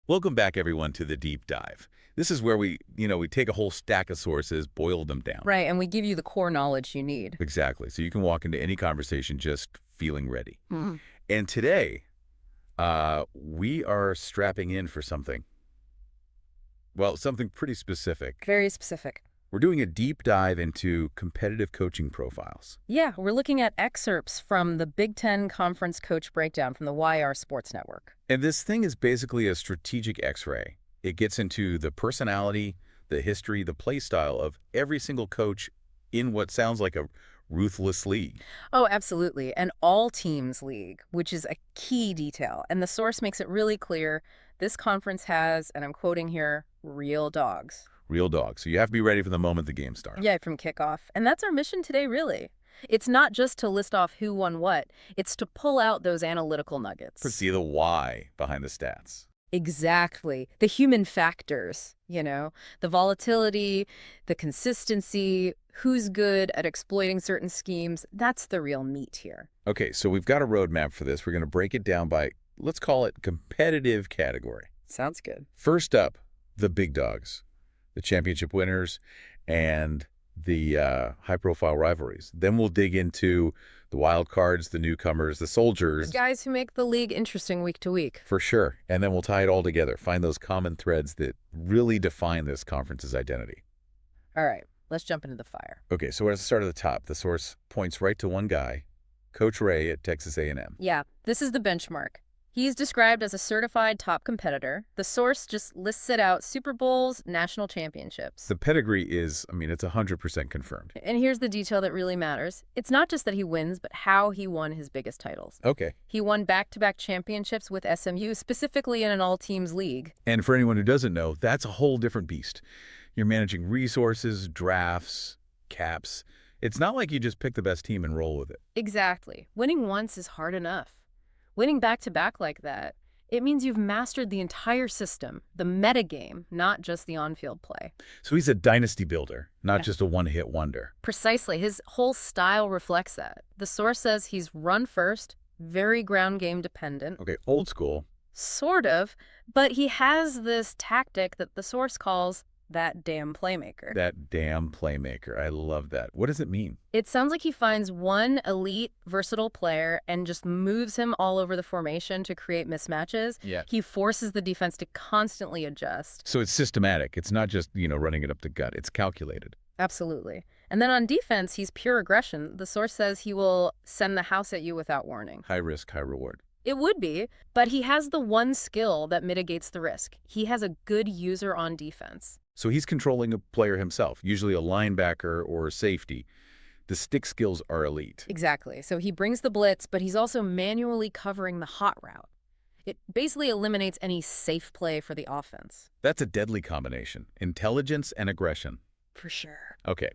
Welcome back, everyone, to the deep dive. This is where we take a whole stack of sources, boil them down. Right, and we give you the core knowledge you need. Exactly. So you can walk into any conversation just feeling ready. Mhm. And today, we are strapping in for something. Well, something pretty specific. Very specific. We're doing a deep dive into competitive coaching profiles. Yeah, we're looking at excerpts from the Big 10 Conference Coach Breakdown from the YR Sports Network. And this thing is basically a strategic X-ray. It gets into the personality, the history, the play style of every single coach in what sounds like a ruthless league. Oh, absolutely. An all-teams league, which is a key detail. And the source makes it really clear this conference has, and I'm quoting here, real dogs. Real dogs. So you have to be ready for the moment the game starts. Yeah, from kickoff. And that's our mission today, really. It's not just to list off who won what. It's to pull out those analytical nuggets. See the why behind the stats. Exactly. The human factors, the volatility, the consistency, who's good at exploiting certain schemes. That's the real meat here. Okay, so we've got a roadmap for this. We're going to break it down by, let's call it competitive category. Sounds good. First up, the big dogs, the championship winners, and the high-profile rivalries. Then we'll dig into the wild cards, the newcomers, the soldiers. The guys who make the league interesting week to week. For sure. And then we'll tie it all together, find those common threads that really define this conference's identity. All right, let's jump into the fire. Okay, so let's start at the top. The source points right to one guy, Coach Ray at Texas A&M. Yeah, this is the benchmark. He's described as a certified top competitor. The source just lists it out: Super Bowls, national championships. The pedigree is, it's 100% confirmed. And here's the detail that really matters. It's not just that he wins, but how he won his biggest titles. Okay. He won back-to-back championships with SMU, specifically in an all-teams league. And for anyone who doesn't know, that's a whole different beast. You're managing resources, drafts, caps. It's not like you just pick the best team and roll with it. Exactly. Winning once is hard enough. Winning back-to-back like that, it means you've mastered the entire system, the metagame, not just the on-field play. So he's a dynasty builder, not just a one-hit wonder. Precisely. His whole style reflects that. The source says he's run first, very ground game dependent. Okay, old school. Sort of, but he has this tactic that the source calls that damn playmaker. That damn playmaker. I love that. What does it mean? It sounds like he finds one elite, versatile player and just moves him all over the formation to create mismatches. Yeah. He forces the defense to constantly adjust. So it's systematic. It's not just, running it up the gut. It's calculated. Absolutely. And then on defense, he's pure aggression. The source says he will send the house at you without warning. High risk, high reward. It would be, but he has the one skill that mitigates the risk. He has a good user on defense. So he's controlling a player himself, usually a linebacker or a safety. The stick skills are elite. Exactly. So he brings the blitz, but he's also manually covering the hot route. It basically eliminates any safe play for the offense. That's a deadly combination. Intelligence and aggression. For sure. Okay.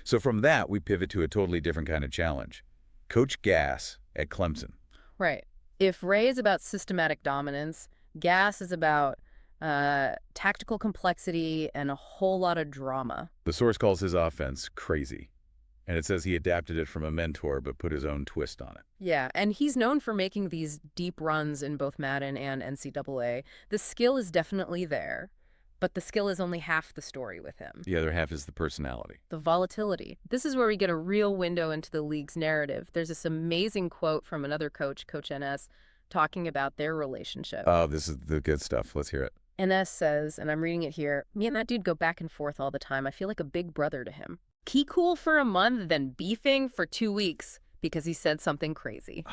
So from that, we pivot to a totally different kind of challenge. Coach Gass at Clemson. Right. If Ray is about systematic dominance, Gass is about tactical complexity and a whole lot of drama. The source calls his offense crazy. And it says he adapted it from a mentor but put his own twist on it. Yeah, and he's known for making these deep runs in both Madden and NCAA. The skill is definitely there, but the skill is only half the story with him. The other half is the personality. The volatility. This is where we get a real window into the league's narrative. There's this amazing quote from another coach, Coach NS, talking about their relationship. Oh, this is the good stuff. Let's hear it. NS says, and I'm reading it here, "Me and that dude go back and forth all the time. I feel like a big brother to him. Key cool for a month, then beefing for 2 weeks because he said something crazy."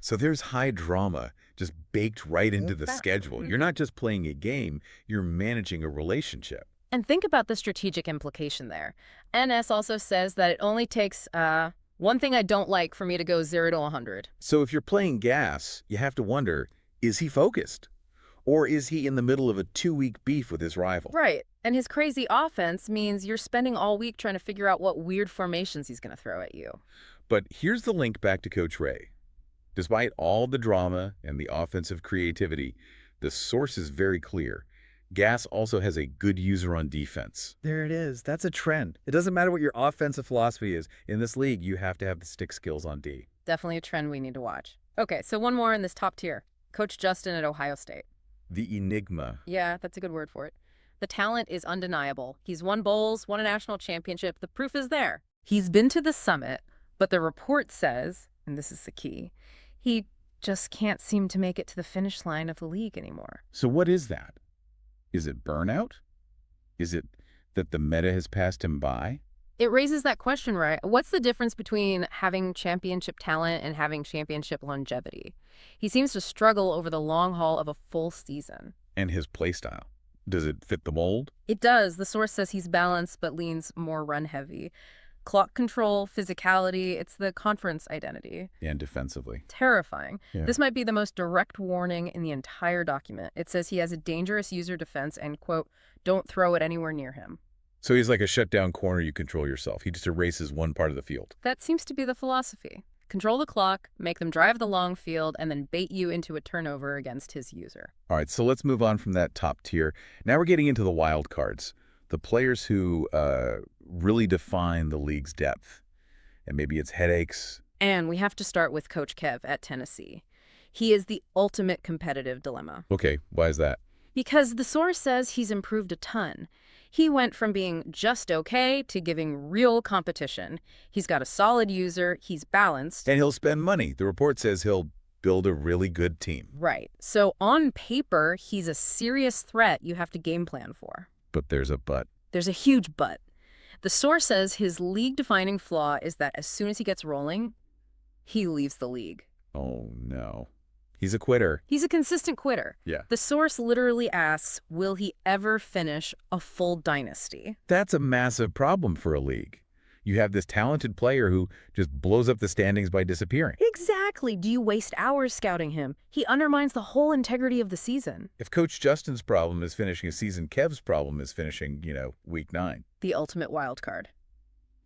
So there's high drama just baked right into the schedule. You're not just playing a game, you're managing a relationship. And think about the strategic implication there. NS also says that it only takes one thing I don't like for me to go 0 to 100. So if you're playing Gas, you have to wonder, is he focused? Or is he in the middle of a 2-week beef with his rival? Right. And his crazy offense means you're spending all week trying to figure out what weird formations he's going to throw at you. But here's the link back to Coach Ray. Despite all the drama and the offensive creativity, the source is very clear. Gas also has a good user on defense. There it is. That's a trend. It doesn't matter what your offensive philosophy is. In this league, you have to have the stick skills on D. Definitely a trend we need to watch. Okay, so one more in this top tier. Coach Justin at Ohio State. The enigma. Yeah, that's a good word for it. The talent is undeniable. He's won bowls, won a national championship. The proof is there. He's been to the summit, but the report says, and this is the key, he just can't seem to make it to the finish line of the league anymore. So what is that? Is it burnout? Is it that the meta has passed him by? It raises that question, right? What's the difference between having championship talent and having championship longevity? He seems to struggle over the long haul of a full season. And his play style. Does it fit the mold? It does. The source says he's balanced but leans more run-heavy. Clock control, physicality, it's the conference identity. And defensively. Terrifying. Yeah. This might be the most direct warning in the entire document. It says he has a dangerous user defense and, quote, don't throw it anywhere near him. So he's like a shutdown corner you control yourself. He just erases one part of the field. That seems to be the philosophy. Control the clock, make them drive the long field, and then bait you into a turnover against his user. All right, so let's move on from that top tier. Now we're getting into the wild cards, the players who really define the league's depth. And maybe it's headaches. And we have to start with Coach Kev at Tennessee. He is the ultimate competitive dilemma. Okay, why is that? Because the source says he's improved a ton. He went from being just okay to giving real competition. He's got a solid user, he's balanced. And he'll spend money. The report says he'll build a really good team. Right. So on paper, he's a serious threat you have to game plan for. But there's a but. There's a huge but. The source says his league-defining flaw is that as soon as he gets rolling, he leaves the league. Oh, no. He's a quitter. He's a consistent quitter. Yeah. The source literally asks, will he ever finish a full dynasty? That's a massive problem for a league. You have this talented player who just blows up the standings by disappearing. Exactly. Do you waste hours scouting him? He undermines the whole integrity of the season. If Coach Justin's problem is finishing a season, Kev's problem is finishing, week 9. The ultimate wild card.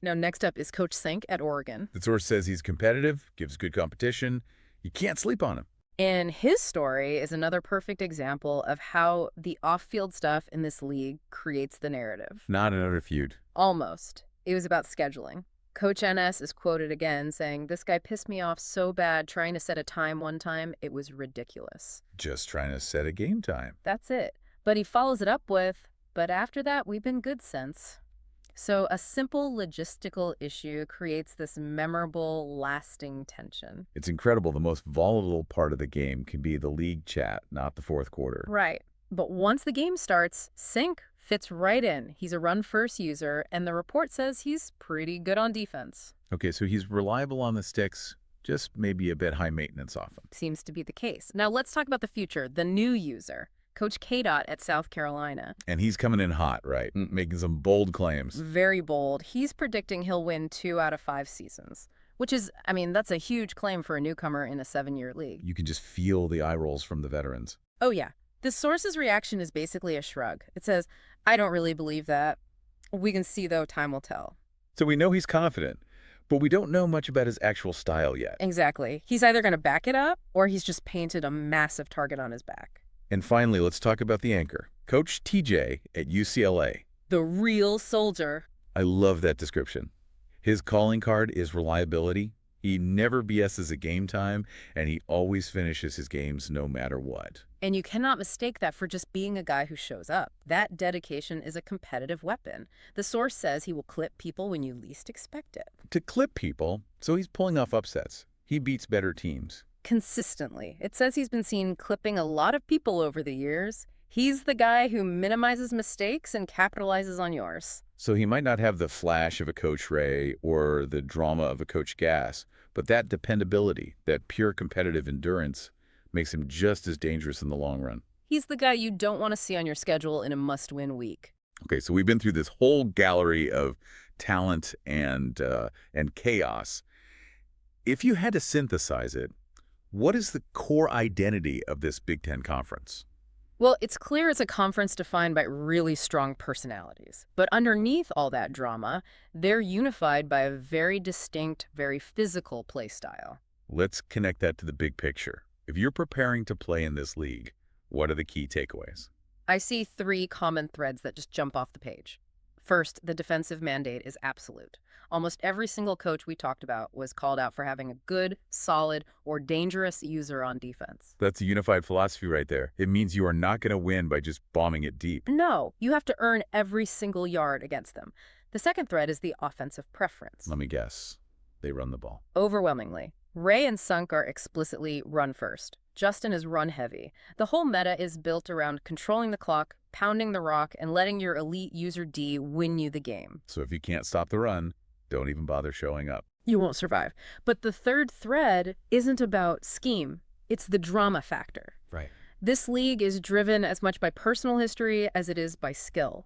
Now, next up is Coach Sink at Oregon. The source says he's competitive, gives good competition. You can't sleep on him. And his story is another perfect example of how the off-field stuff in this league creates the narrative. Not another feud. Almost. It was about scheduling. Coach NS is quoted again saying, this guy pissed me off so bad trying to set a time one time, it was ridiculous. Just trying to set a game time. That's it. But he follows it up with, but after that, we've been good since. So a simple logistical issue creates this memorable, lasting tension. It's incredible. The most volatile part of the game can be the league chat, not the fourth quarter. Right. But once the game starts, Sink fits right in. He's a run-first user, and the report says he's pretty good on defense. Okay, so he's reliable on the sticks, just maybe a bit high maintenance often. Seems to be the case. Now let's talk about the future, the new user. Coach K-Dot at South Carolina. And he's coming in hot, right? Making some bold claims. Very bold. He's predicting he'll win 2 out of 5 seasons, which is, that's a huge claim for a newcomer in a 7-year league. You can just feel the eye rolls from the veterans. Oh, yeah. The source's reaction is basically a shrug. It says, I don't really believe that. We can see, though, time will tell. So we know he's confident, but we don't know much about his actual style yet. Exactly. He's either going to back it up or he's just painted a massive target on his back. And finally, let's talk about the anchor, Coach TJ at UCLA. The real soldier. I love that description. His calling card is reliability. He never BS's a game time, and he always finishes his games no matter what. And you cannot mistake that for just being a guy who shows up. That dedication is a competitive weapon. The source says he will clip people when you least expect it. To clip people, so he's pulling off upsets. He beats better teams. Consistently. It says he's been seen clipping a lot of people over the years. He's the guy who minimizes mistakes and capitalizes on yours. So he might not have the flash of a Coach Ray or the drama of a Coach Gas, but that dependability, that pure competitive endurance, makes him just as dangerous in the long run. He's the guy you don't want to see on your schedule in a must-win week. Okay, so we've been through this whole gallery of talent and chaos. If you had to synthesize it, what is the core identity of this Big Ten conference? Well, it's clear it's a conference defined by really strong personalities. But underneath all that drama, they're unified by a very distinct, very physical play style. Let's connect that to the big picture. If you're preparing to play in this league, what are the key takeaways? I see 3 common threads that just jump off the page. First, the defensive mandate is absolute. Almost every single coach we talked about was called out for having a good, solid, or dangerous user on defense. That's a unified philosophy right there. It means you are not going to win by just bombing it deep. No, you have to earn every single yard against them. The second thread is the offensive preference. Let me guess. They run the ball. Overwhelmingly. Ray and Sunk are explicitly run first. Justin is run heavy. The whole meta is built around controlling the clock, pounding the rock, and letting your elite user D win you the game. So if you can't stop the run, don't even bother showing up. You won't survive. But the third thread isn't about scheme. It's the drama factor. Right. This league is driven as much by personal history as it is by skill.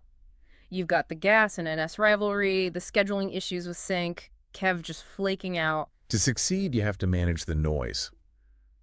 You've got the Gas and NS rivalry, the scheduling issues with Sync, Kev just flaking out. To succeed, you have to manage the noise.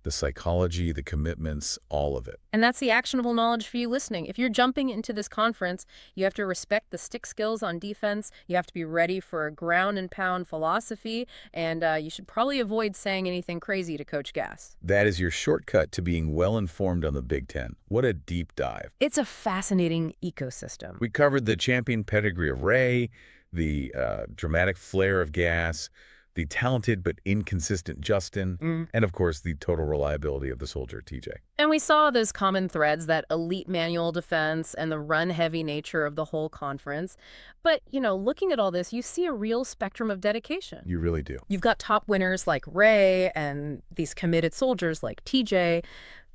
The psychology, the commitments, all of it. And that's the actionable knowledge for you listening. If you're jumping into this conference, you have to respect the stick skills on defense. You have to be ready for a ground and pound philosophy. And you should probably avoid saying anything crazy to Coach Gas. That is your shortcut to being well-informed on the Big Ten. What a deep dive. It's a fascinating ecosystem. We covered the champion pedigree of Ray, the dramatic flair of Gas, the talented but inconsistent Justin, and of course the total reliability of the soldier, TJ. And we saw those common threads, that elite manual defense and the run-heavy nature of the whole conference. But, looking at all this, you see a real spectrum of dedication. You really do. You've got top winners like Ray and these committed soldiers like TJ,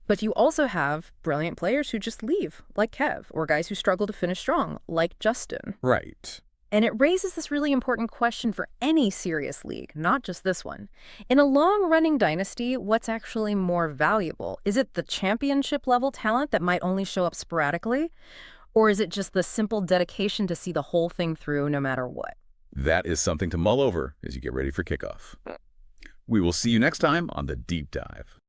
but you also have brilliant players who just leave, like Kev, or guys who struggle to finish strong, like Justin. Right. And it raises this really important question for any serious league, not just this one. In a long-running dynasty, what's actually more valuable? Is it the championship-level talent that might only show up sporadically? Or is it just the simple dedication to see the whole thing through no matter what? That is something to mull over as you get ready for kickoff. We will see you next time on The Deep Dive.